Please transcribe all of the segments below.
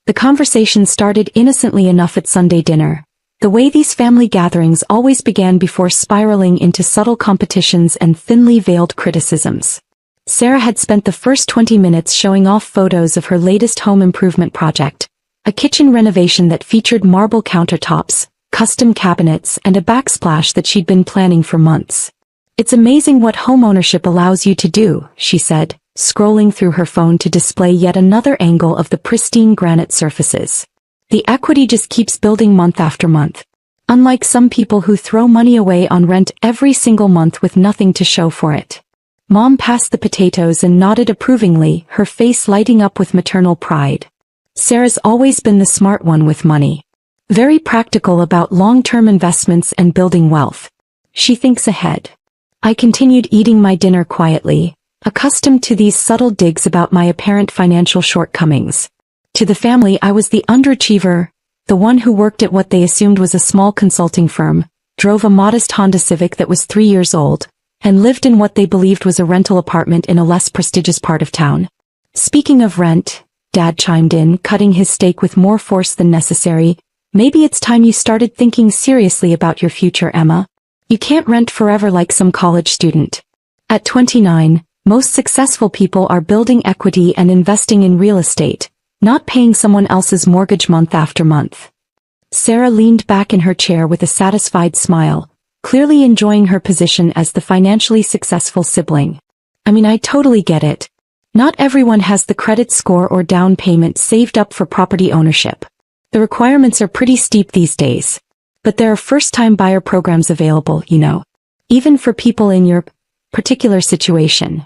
The conversation started innocently enough at Sunday dinner, the way these family gatherings always began before spiraling into subtle competitions and thinly veiled criticisms. Sarah had spent the first 20 minutes showing off photos of her latest home improvement project, a kitchen renovation that featured marble countertops, custom cabinets, and a backsplash that she'd been planning for months. "It's amazing what homeownership allows you to do," she said, scrolling through her phone to display yet another angle of the pristine granite surfaces. "The equity just keeps building month after month. Unlike some people who throw money away on rent every single month with nothing to show for it." Mom passed the potatoes and nodded approvingly, her face lighting up with maternal pride. Sarah's always been the smart one with money. Very practical about long-term investments and building wealth. She thinks ahead. I continued eating my dinner quietly, accustomed to these subtle digs about my apparent financial shortcomings. To the family I was the underachiever, the one who worked at what they assumed was a small consulting firm, drove a modest Honda Civic that was 3 years old, and lived in what they believed was a rental apartment in a less prestigious part of town. "Speaking of rent," Dad chimed in, cutting his steak with more force than necessary, "maybe it's time you started thinking seriously about your future, Emma. You can't rent forever like some college student. At 29, most successful people are building equity and investing in real estate, not paying someone else's mortgage month after month." Sarah leaned back in her chair with a satisfied smile, clearly enjoying her position as the financially successful sibling. "I mean, I totally get it. Not everyone has the credit score or down payment saved up for property ownership. The requirements are pretty steep these days. But there are first-time buyer programs available, you know. Even for people in your particular situation."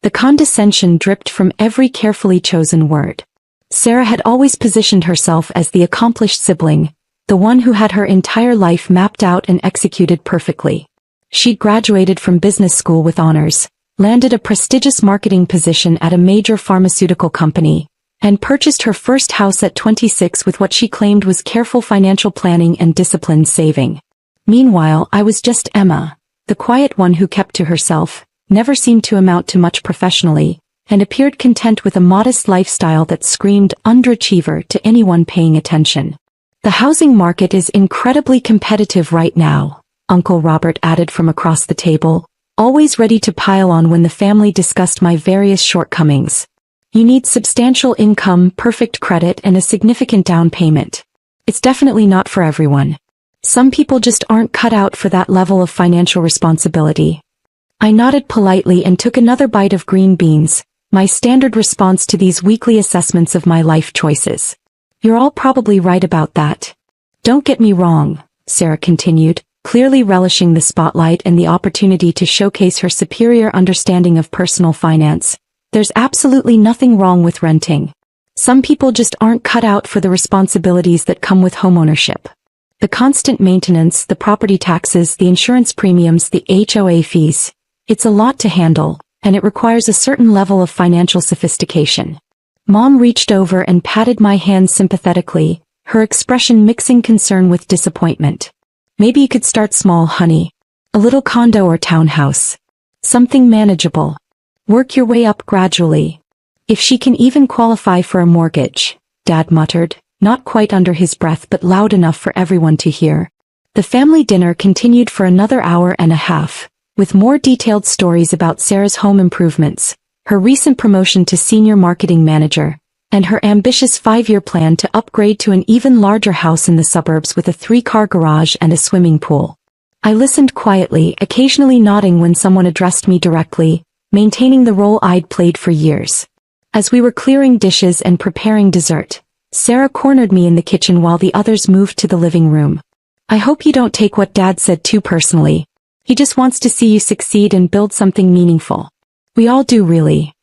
The condescension dripped from every carefully chosen word. Sarah had always positioned herself as the accomplished sibling, the one who had her entire life mapped out and executed perfectly. She'd graduated from business school with honors, landed a prestigious marketing position at a major pharmaceutical company, and purchased her first house at 26 with what she claimed was careful financial planning and disciplined saving. Meanwhile, I was just Emma, the quiet one who kept to herself, never seemed to amount to much professionally, and appeared content with a modest lifestyle that screamed underachiever to anyone paying attention. "The housing market is incredibly competitive right now," Uncle Robert added from across the table, always ready to pile on when the family discussed my various shortcomings. "You need substantial income, perfect credit, and a significant down payment. It's definitely not for everyone. Some people just aren't cut out for that level of financial responsibility." I nodded politely and took another bite of green beans, my standard response to these weekly assessments of my life choices. "You're all probably right about that. Don't get me wrong," Sarah continued, clearly relishing the spotlight and the opportunity to showcase her superior understanding of personal finance. "There's absolutely nothing wrong with renting. Some people just aren't cut out for the responsibilities that come with homeownership. The constant maintenance, the property taxes, the insurance premiums, the HOA fees. It's a lot to handle, and it requires a certain level of financial sophistication." Mom reached over and patted my hand sympathetically, her expression mixing concern with disappointment. "Maybe you could start small, honey. A little condo or townhouse. Something manageable. Work your way up gradually. If she can even qualify for a mortgage," Dad muttered, not quite under his breath but loud enough for everyone to hear. The family dinner continued for another hour and a half, with more detailed stories about Sarah's home improvements, her recent promotion to senior marketing manager, and her ambitious 5-year plan to upgrade to an even larger house in the suburbs with a 3-car garage and a swimming pool. I listened quietly, occasionally nodding when someone addressed me directly, maintaining the role I'd played for years. As we were clearing dishes and preparing dessert, Sarah cornered me in the kitchen while the others moved to the living room. "I hope you don't take what Dad said too personally. He just wants to see you succeed and build something meaningful. We all do, really."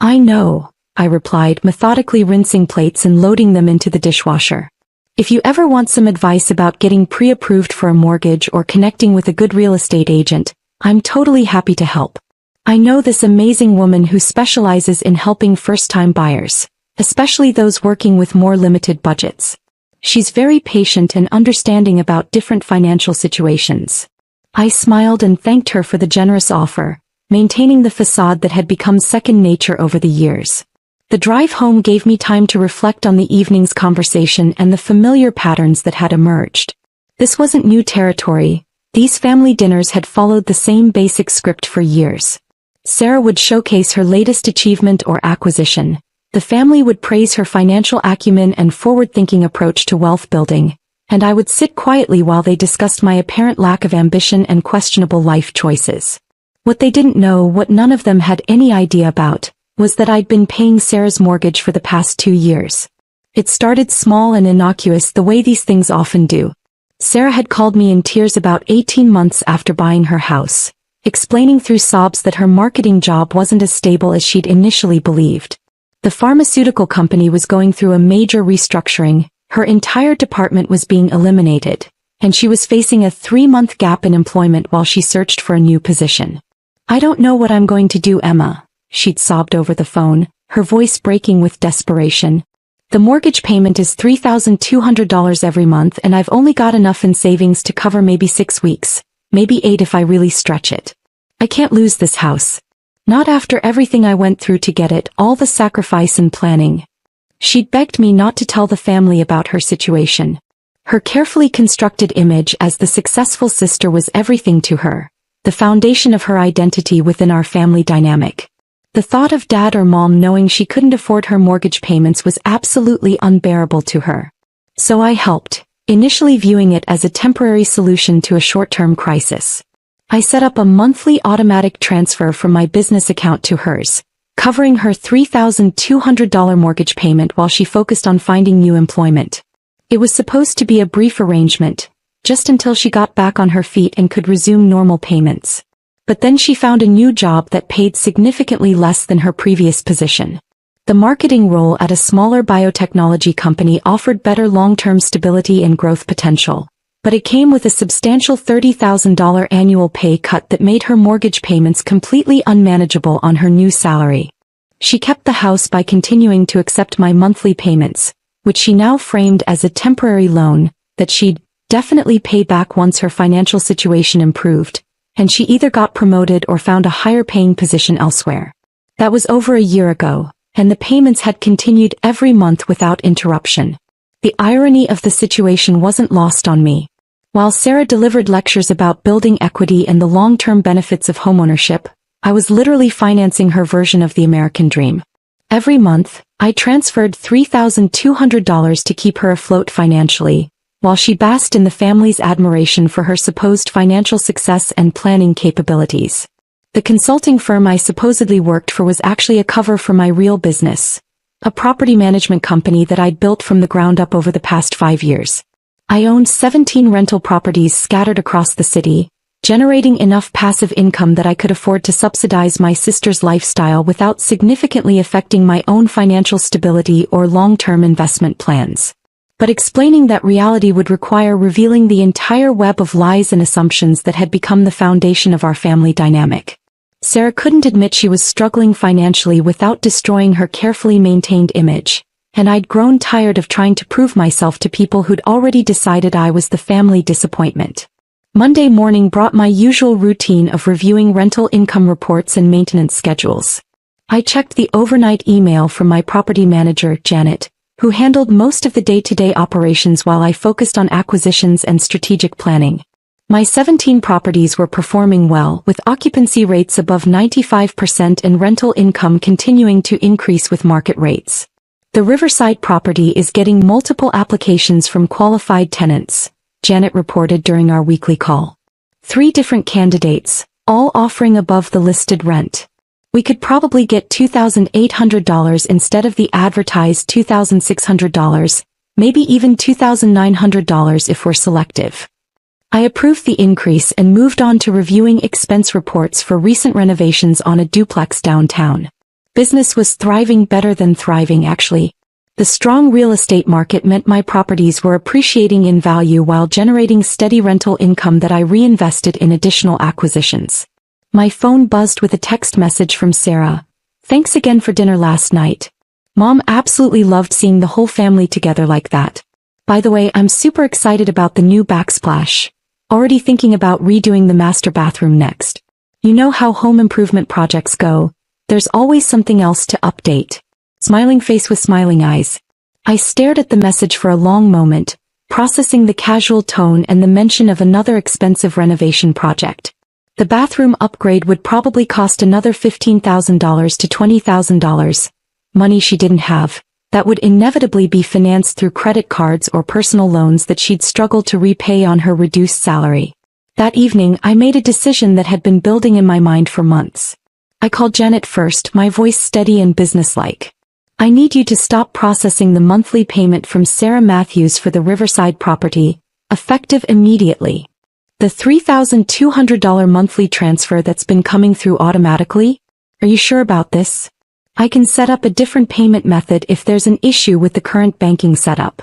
"I know," I replied, methodically rinsing plates and loading them into the dishwasher. "If you ever want some advice about getting pre-approved for a mortgage or connecting with a good real estate agent, I'm totally happy to help. I know this amazing woman who specializes in helping first-time buyers, especially those working with more limited budgets. She's very patient and understanding about different financial situations." I smiled and thanked her for the generous offer, maintaining the facade that had become second nature over the years. The drive home gave me time to reflect on the evening's conversation and the familiar patterns that had emerged. This wasn't new territory. These family dinners had followed the same basic script for years. Sarah would showcase her latest achievement or acquisition. The family would praise her financial acumen and forward-thinking approach to wealth building, and I would sit quietly while they discussed my apparent lack of ambition and questionable life choices. What they didn't know, what none of them had any idea about, was that I'd been paying Sarah's mortgage for the past 2 years. It started small and innocuous the way these things often do. Sarah had called me in tears about 18 months after buying her house, explaining through sobs that her marketing job wasn't as stable as she'd initially believed. The pharmaceutical company was going through a major restructuring, her entire department was being eliminated, and she was facing a 3-month gap in employment while she searched for a new position. "I don't know what I'm going to do, Emma," she'd sobbed over the phone, her voice breaking with desperation. "The mortgage payment is $3,200 every month and I've only got enough in savings to cover maybe 6 weeks, maybe 8 if I really stretch it. I can't lose this house. Not after everything I went through to get it, all the sacrifice and planning." She'd begged me not to tell the family about her situation. Her carefully constructed image as the successful sister was everything to her, the foundation of her identity within our family dynamic. The thought of dad or mom knowing she couldn't afford her mortgage payments was absolutely unbearable to her. So I helped, initially viewing it as a temporary solution to a short-term crisis. I set up a monthly automatic transfer from my business account to hers, covering her $3,200 mortgage payment while she focused on finding new employment. It was supposed to be a brief arrangement, just until she got back on her feet and could resume normal payments. But then she found a new job that paid significantly less than her previous position. The marketing role at a smaller biotechnology company offered better long-term stability and growth potential, but it came with a substantial $30,000 annual pay cut that made her mortgage payments completely unmanageable on her new salary. She kept the house by continuing to accept my monthly payments, which she now framed as a temporary loan that she'd definitely pay back once her financial situation improved, and she either got promoted or found a higher-paying position elsewhere. That was over a year ago, and the payments had continued every month without interruption. The irony of the situation wasn't lost on me. While Sarah delivered lectures about building equity and the long-term benefits of homeownership, I was literally financing her version of the American dream. Every month, I transferred $3,200 to keep her afloat financially, while she basked in the family's admiration for her supposed financial success and planning capabilities. The consulting firm I supposedly worked for was actually a cover for my real business, a property management company that I'd built from the ground up over the past 5 years. I owned 17 rental properties scattered across the city, generating enough passive income that I could afford to subsidize my sister's lifestyle without significantly affecting my own financial stability or long-term investment plans. But explaining that reality would require revealing the entire web of lies and assumptions that had become the foundation of our family dynamic. Sarah couldn't admit she was struggling financially without destroying her carefully maintained image, and I'd grown tired of trying to prove myself to people who'd already decided I was the family disappointment. Monday morning brought my usual routine of reviewing rental income reports and maintenance schedules. I checked the overnight email from my property manager, Janet, who handled most of the day-to-day operations while I focused on acquisitions and strategic planning. My 17 properties were performing well, with occupancy rates above 95% and rental income continuing to increase with market rates. The Riverside property is getting multiple applications from qualified tenants, Janet reported during our weekly call. 3 different candidates, all offering above the listed rent. We could probably get $2,800 instead of the advertised $2,600, maybe even $2,900 if we're selective. I approved the increase and moved on to reviewing expense reports for recent renovations on a duplex downtown. Business was thriving, better than thriving actually. The strong real estate market meant my properties were appreciating in value while generating steady rental income that I reinvested in additional acquisitions. My phone buzzed with a text message from Sarah. "Thanks again for dinner last night. Mom absolutely loved seeing the whole family together like that. By the way, I'm super excited about the new backsplash. Already thinking about redoing the master bathroom next. You know how home improvement projects go, there's always something else to update. Smiling face with smiling eyes. I stared at the message for a long moment, processing the casual tone and the mention of another expensive renovation project. The bathroom upgrade would probably cost another $15,000 to $20,000, money she didn't have, that would inevitably be financed through credit cards or personal loans that she'd struggle to repay on her reduced salary. That evening, I made a decision that had been building in my mind for months. I called Janet first, my voice steady and businesslike. I need you to stop processing the monthly payment from Sarah Matthews for the Riverside property, effective immediately. The $3,200 monthly transfer that's been coming through automatically? Are you sure about this? I can set up a different payment method if there's an issue with the current banking setup.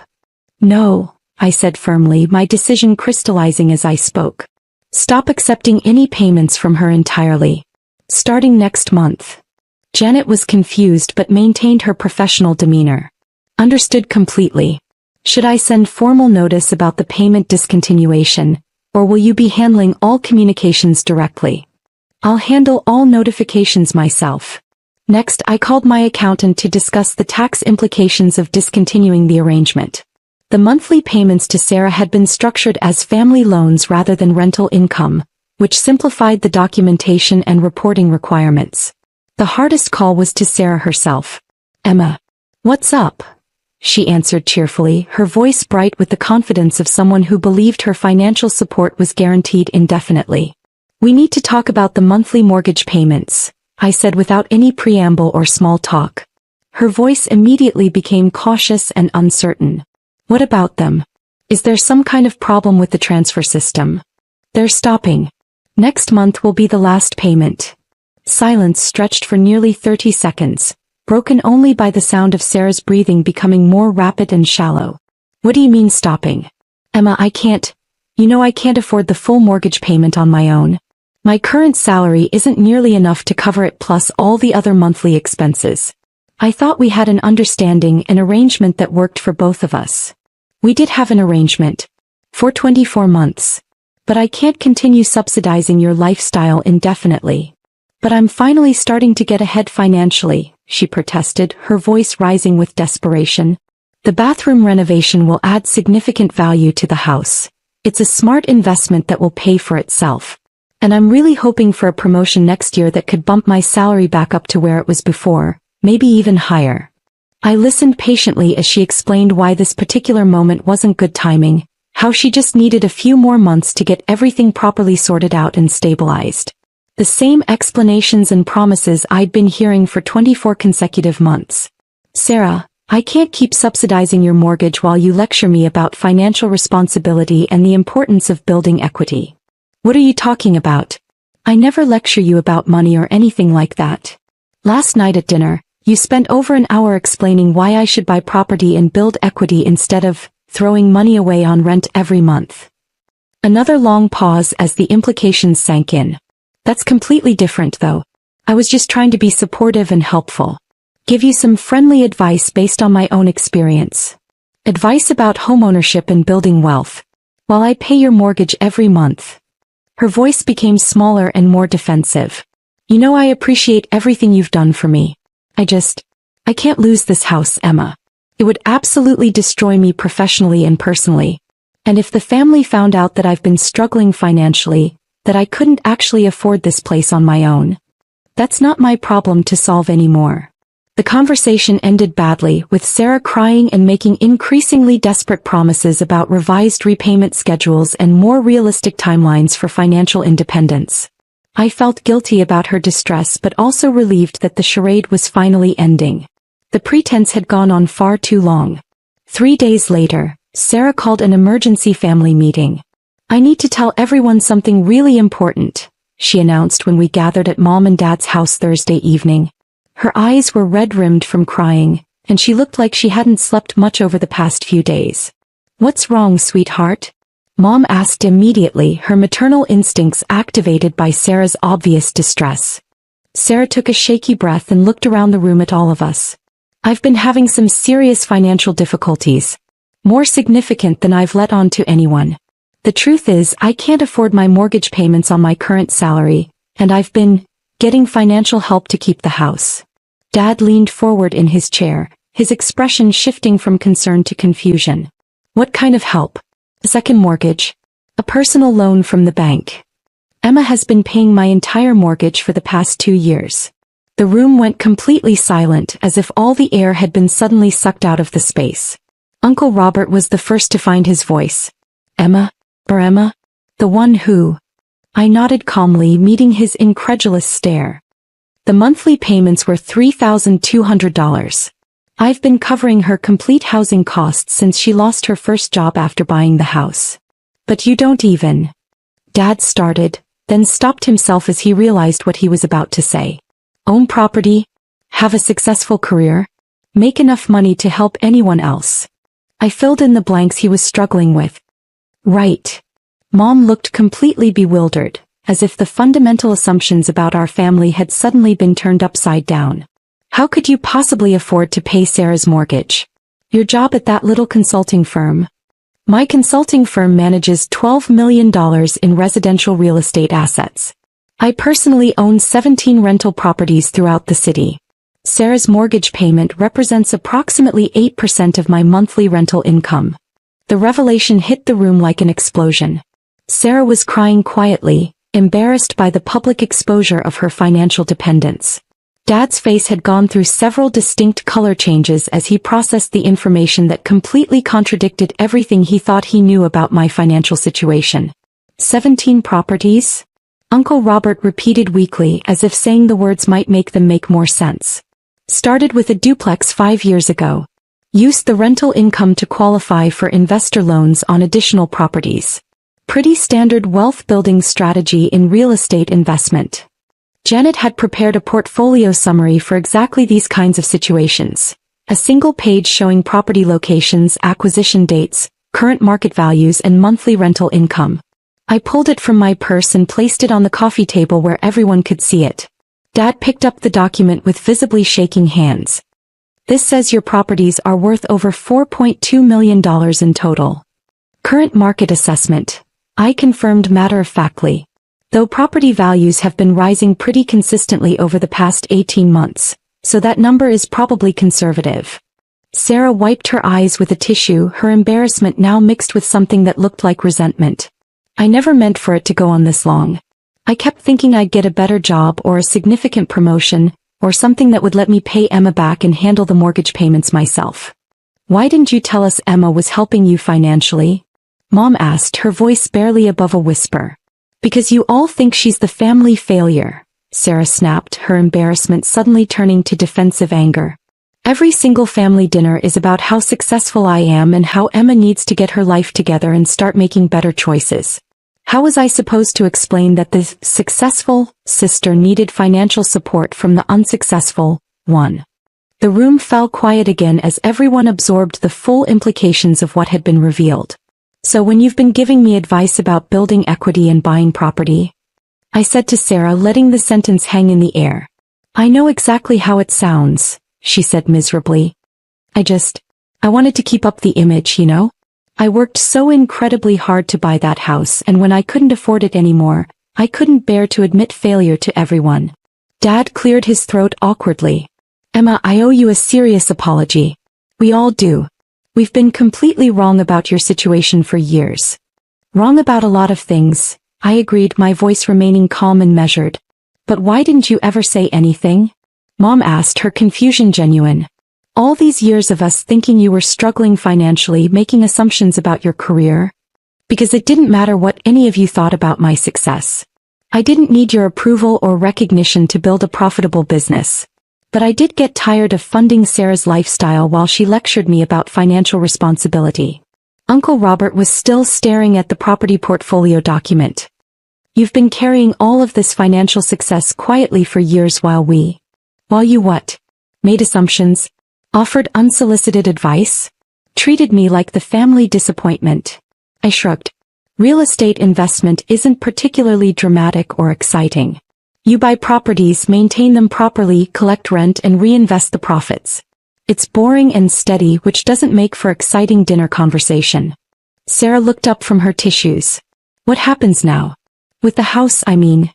No, I said firmly, my decision crystallizing as I spoke. Stop accepting any payments from her entirely. Starting next month. Janet was confused but maintained her professional demeanor. Understood completely. Should I send formal notice about the payment discontinuation, or will you be handling all communications directly? I'll handle all notifications myself. Next, I called my accountant to discuss the tax implications of discontinuing the arrangement. The monthly payments to Sarah had been structured as family loans rather than rental income, which simplified the documentation and reporting requirements. The hardest call was to Sarah herself. Emma. What's up? She answered cheerfully, her voice bright with the confidence of someone who believed her financial support was guaranteed indefinitely. We need to talk about the monthly mortgage payments, I said without any preamble or small talk. Her voice immediately became cautious and uncertain. What about them? Is there some kind of problem with the transfer system? They're stopping. Next month will be the last payment. Silence stretched for nearly 30 seconds, broken only by the sound of Sarah's breathing becoming more rapid and shallow. What do you mean stopping? Emma, I can't afford the full mortgage payment on my own. My current salary isn't nearly enough to cover it plus all the other monthly expenses. I thought we had an understanding, an arrangement that worked for both of us. We did have an arrangement. For 24 months. But I can't continue subsidizing your lifestyle indefinitely. But I'm finally starting to get ahead financially, she protested, her voice rising with desperation. The bathroom renovation will add significant value to the house. It's a smart investment that will pay for itself. And I'm really hoping for a promotion next year that could bump my salary back up to where it was before, maybe even higher. I listened patiently as she explained why this particular moment wasn't good timing, how she just needed a few more months to get everything properly sorted out and stabilized. The same explanations and promises I'd been hearing for 24 consecutive months. Sarah, I can't keep subsidizing your mortgage while you lecture me about financial responsibility and the importance of building equity. What are you talking about? I never lecture you about money or anything like that. Last night at dinner, you spent over an hour explaining why I should buy property and build equity instead of throwing money away on rent every month. Another long pause as the implications sank in. That's completely different though. I was just trying to be supportive and helpful. Give you some friendly advice based on my own experience. Advice about homeownership and building wealth. While I pay your mortgage every month. Her voice became smaller and more defensive. You know I appreciate everything you've done for me. I can't lose this house, Emma. It would absolutely destroy me professionally and personally. And if the family found out that I've been struggling financially, that I couldn't actually afford this place on my own. That's not my problem to solve anymore. The conversation ended badly, with Sarah crying and making increasingly desperate promises about revised repayment schedules and more realistic timelines for financial independence. I felt guilty about her distress but also relieved that the charade was finally ending. The pretense had gone on far too long. 3 days later, Sarah called an emergency family meeting. I need to tell everyone something really important, she announced when we gathered at Mom and Dad's house Thursday evening. Her eyes were red-rimmed from crying, and she looked like she hadn't slept much over the past few days. What's wrong, sweetheart? Mom asked immediately, her maternal instincts activated by Sarah's obvious distress. Sarah took a shaky breath and looked around the room at all of us. I've been having some serious financial difficulties. More significant than I've let on to anyone. The truth is, I can't afford my mortgage payments on my current salary, and I've been getting financial help to keep the house. Dad leaned forward in his chair, his expression shifting from concern to confusion. What kind of help? A second mortgage? A personal loan from the bank? Emma has been paying my entire mortgage for the past 2 years. The room went completely silent, as if all the air had been suddenly sucked out of the space. Uncle Robert was the first to find his voice. Emma? Emma? The one who? I nodded calmly, meeting his incredulous stare. The monthly payments were $3,200. I've been covering her complete housing costs since she lost her first job after buying the house. But you don't even. Dad started, then stopped himself as he realized what he was about to say. Own property? Have a successful career? Make enough money to help anyone else? I filled in the blanks he was struggling with. Right. Mom looked completely bewildered, as if the fundamental assumptions about our family had suddenly been turned upside down. How could you possibly afford to pay Sarah's mortgage? Your job at that little consulting firm? My consulting firm manages $12 million in residential real estate assets. I personally own 17 rental properties throughout the city. Sarah's mortgage payment represents approximately 8% of my monthly rental income. The revelation hit the room like an explosion. Sarah was crying quietly, embarrassed by the public exposure of her financial dependence. Dad's face had gone through several distinct color changes as he processed the information that completely contradicted everything he thought he knew about my financial situation. 17 properties? Uncle Robert repeated weakly, as if saying the words might make them make more sense. Started with a duplex 5 years ago. Used the rental income to qualify for investor loans on additional properties. Pretty standard wealth-building strategy in real estate investment. Janet had prepared a portfolio summary for exactly these kinds of situations. A single page showing property locations, acquisition dates, current market values, and monthly rental income. I pulled it from my purse and placed it on the coffee table where everyone could see it. Dad picked up the document with visibly shaking hands. This says your properties are worth over $4.2 million in total. Current market assessment. I confirmed matter-of-factly. Though property values have been rising pretty consistently over the past 18 months, so that number is probably conservative. Sarah wiped her eyes with a tissue, her embarrassment now mixed with something that looked like resentment. I never meant for it to go on this long. I kept thinking I'd get a better job or a significant promotion, or something that would let me pay Emma back and handle the mortgage payments myself. Why didn't you tell us Emma was helping you financially? Mom asked, her voice barely above a whisper. Because you all think she's the family failure, Sarah snapped, her embarrassment suddenly turning to defensive anger. Every single family dinner is about how successful I am and how Emma needs to get her life together and start making better choices. How was I supposed to explain that the successful sister needed financial support from the unsuccessful one? The room fell quiet again as everyone absorbed the full implications of what had been revealed. So when you've been giving me advice about building equity and buying property? I said to Sarah, letting the sentence hang in the air. I know exactly how it sounds, she said miserably. I wanted to keep up the image, you know? I worked so incredibly hard to buy that house, and when I couldn't afford it anymore, I couldn't bear to admit failure to everyone. Dad cleared his throat awkwardly. Emma, I owe you a serious apology. We all do. We've been completely wrong about your situation for years. Wrong about a lot of things, I agreed, my voice remaining calm and measured. But why didn't you ever say anything? Mom asked, her confusion genuine. All these years of us thinking you were struggling financially, making assumptions about your career? Because it didn't matter what any of you thought about my success. I didn't need your approval or recognition to build a profitable business. But I did get tired of funding Sarah's lifestyle while she lectured me about financial responsibility. Uncle Robert was still staring at the property portfolio document. You've been carrying all of this financial success quietly for years while you what? Made assumptions? Offered unsolicited advice? Treated me like the family disappointment. I shrugged. Real estate investment isn't particularly dramatic or exciting. You buy properties, maintain them properly, collect rent, and reinvest the profits. It's boring and steady, which doesn't make for exciting dinner conversation. Sarah looked up from her tissues. What happens now? With the house, I mean.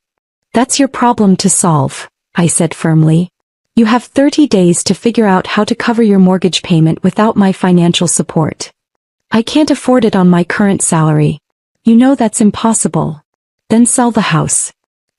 That's your problem to solve, I said firmly. You have 30 days to figure out how to cover your mortgage payment without my financial support. I can't afford it on my current salary. You know that's impossible. Then sell the house.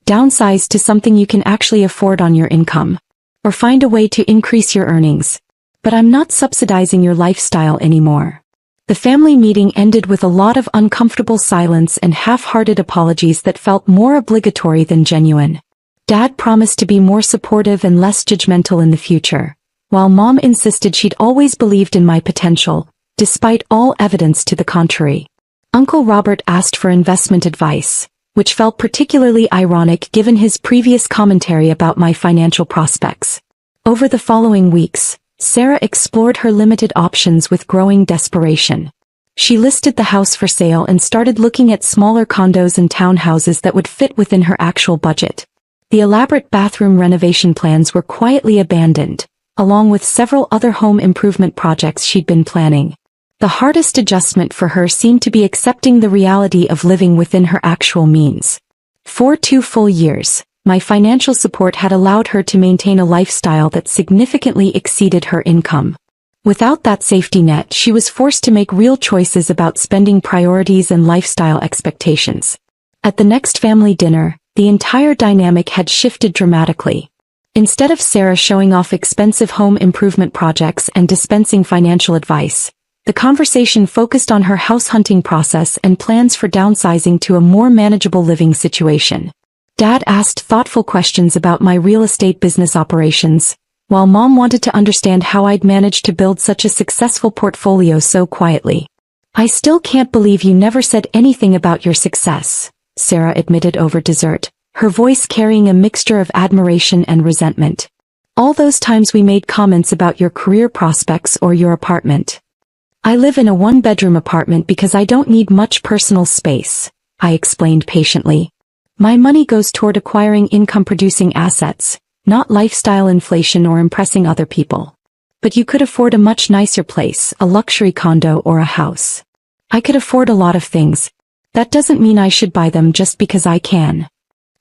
Downsize to something you can actually afford on your income. Or find a way to increase your earnings. But I'm not subsidizing your lifestyle anymore. The family meeting ended with a lot of uncomfortable silence and half-hearted apologies that felt more obligatory than genuine. Dad promised to be more supportive and less judgmental in the future, while Mom insisted she'd always believed in my potential, despite all evidence to the contrary. Uncle Robert asked for investment advice, which felt particularly ironic given his previous commentary about my financial prospects. Over the following weeks, Sarah explored her limited options with growing desperation. She listed the house for sale and started looking at smaller condos and townhouses that would fit within her actual budget. The elaborate bathroom renovation plans were quietly abandoned, along with several other home improvement projects she'd been planning. The hardest adjustment for her seemed to be accepting the reality of living within her actual means. For 2 full years, my financial support had allowed her to maintain a lifestyle that significantly exceeded her income. Without that safety net, she was forced to make real choices about spending priorities and lifestyle expectations. At the next family dinner, the entire dynamic had shifted dramatically. Instead of Sarah showing off expensive home improvement projects and dispensing financial advice, the conversation focused on her house hunting process and plans for downsizing to a more manageable living situation. Dad asked thoughtful questions about my real estate business operations, while Mom wanted to understand how I'd managed to build such a successful portfolio so quietly. I still can't believe you never said anything about your success, Sarah admitted over dessert, her voice carrying a mixture of admiration and resentment. All those times we made comments about your career prospects or your apartment. I live in a 1-bedroom apartment because I don't need much personal space, I explained patiently. My money goes toward acquiring income-producing assets, not lifestyle inflation or impressing other people. But you could afford a much nicer place, a luxury condo or a house. I could afford a lot of things. That doesn't mean I should buy them just because I can.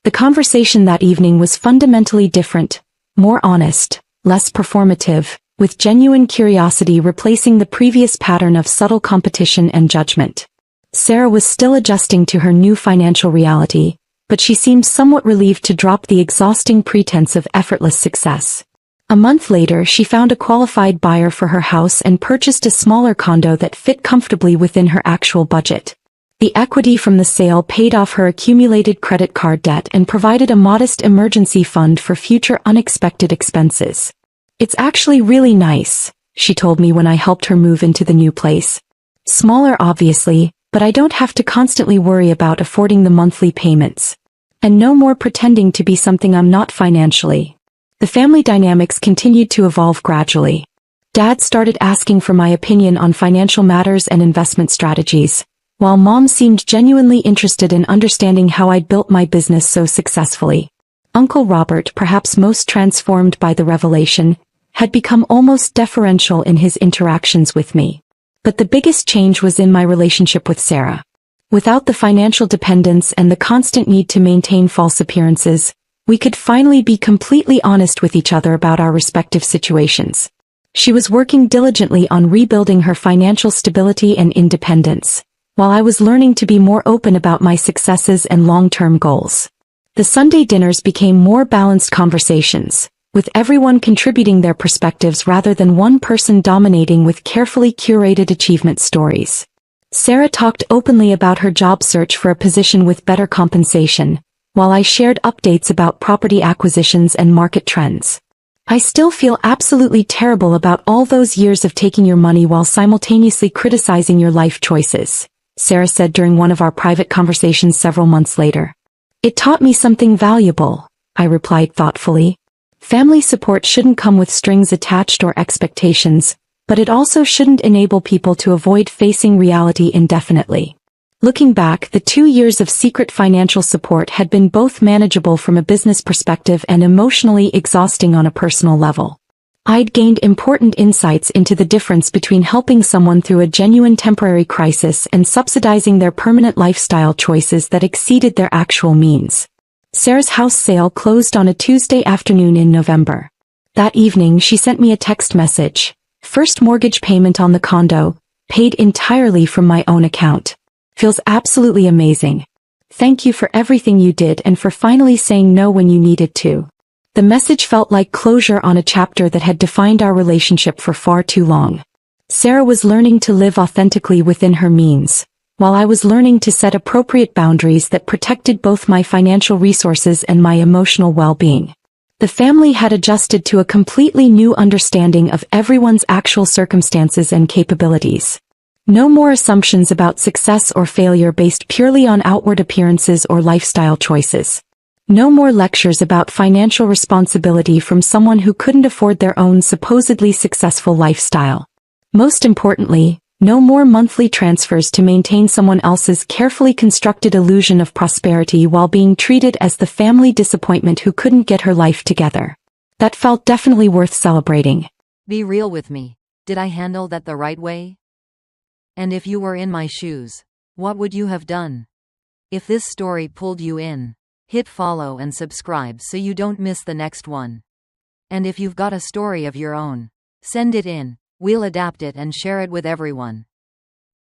The conversation that evening was fundamentally different, more honest, less performative, with genuine curiosity replacing the previous pattern of subtle competition and judgment. Sarah was still adjusting to her new financial reality, but she seemed somewhat relieved to drop the exhausting pretense of effortless success. A month later, she found a qualified buyer for her house and purchased a smaller condo that fit comfortably within her actual budget. The equity from the sale paid off her accumulated credit card debt and provided a modest emergency fund for future unexpected expenses. It's actually really nice, she told me when I helped her move into the new place. Smaller obviously, but I don't have to constantly worry about affording the monthly payments. And no more pretending to be something I'm not financially. The family dynamics continued to evolve gradually. Dad started asking for my opinion on financial matters and investment strategies, while Mom seemed genuinely interested in understanding how I'd built my business so successfully. Uncle Robert, perhaps most transformed by the revelation, had become almost deferential in his interactions with me. But the biggest change was in my relationship with Sarah. Without the financial dependence and the constant need to maintain false appearances, we could finally be completely honest with each other about our respective situations. She was working diligently on rebuilding her financial stability and independence, while I was learning to be more open about my successes and long-term goals. The Sunday dinners became more balanced conversations, with everyone contributing their perspectives rather than one person dominating with carefully curated achievement stories. Sarah talked openly about her job search for a position with better compensation, while I shared updates about property acquisitions and market trends. I still feel absolutely terrible about all those years of taking your money while simultaneously criticizing your life choices, Sarah said during one of our private conversations several months later. It taught me something valuable, I replied thoughtfully. Family support shouldn't come with strings attached or expectations, but it also shouldn't enable people to avoid facing reality indefinitely. Looking back, the 2 years of secret financial support had been both manageable from a business perspective and emotionally exhausting on a personal level. I'd gained important insights into the difference between helping someone through a genuine temporary crisis and subsidizing their permanent lifestyle choices that exceeded their actual means. Sarah's house sale closed on a Tuesday afternoon in November. That evening she sent me a text message. First mortgage payment on the condo, paid entirely from my own account. Feels absolutely amazing. Thank you for everything you did and for finally saying no when you needed to. The message felt like closure on a chapter that had defined our relationship for far too long. Sarah was learning to live authentically within her means, while I was learning to set appropriate boundaries that protected both my financial resources and my emotional well-being. The family had adjusted to a completely new understanding of everyone's actual circumstances and capabilities. No more assumptions about success or failure based purely on outward appearances or lifestyle choices. No more lectures about financial responsibility from someone who couldn't afford their own supposedly successful lifestyle. Most importantly, no more monthly transfers to maintain someone else's carefully constructed illusion of prosperity while being treated as the family disappointment who couldn't get her life together. That felt definitely worth celebrating. Be real with me. Did I handle that the right way? And if you were in my shoes, what would you have done? If this story pulled you in, hit follow and subscribe so you don't miss the next one. And if you've got a story of your own, send it in. We'll adapt it and share it with everyone.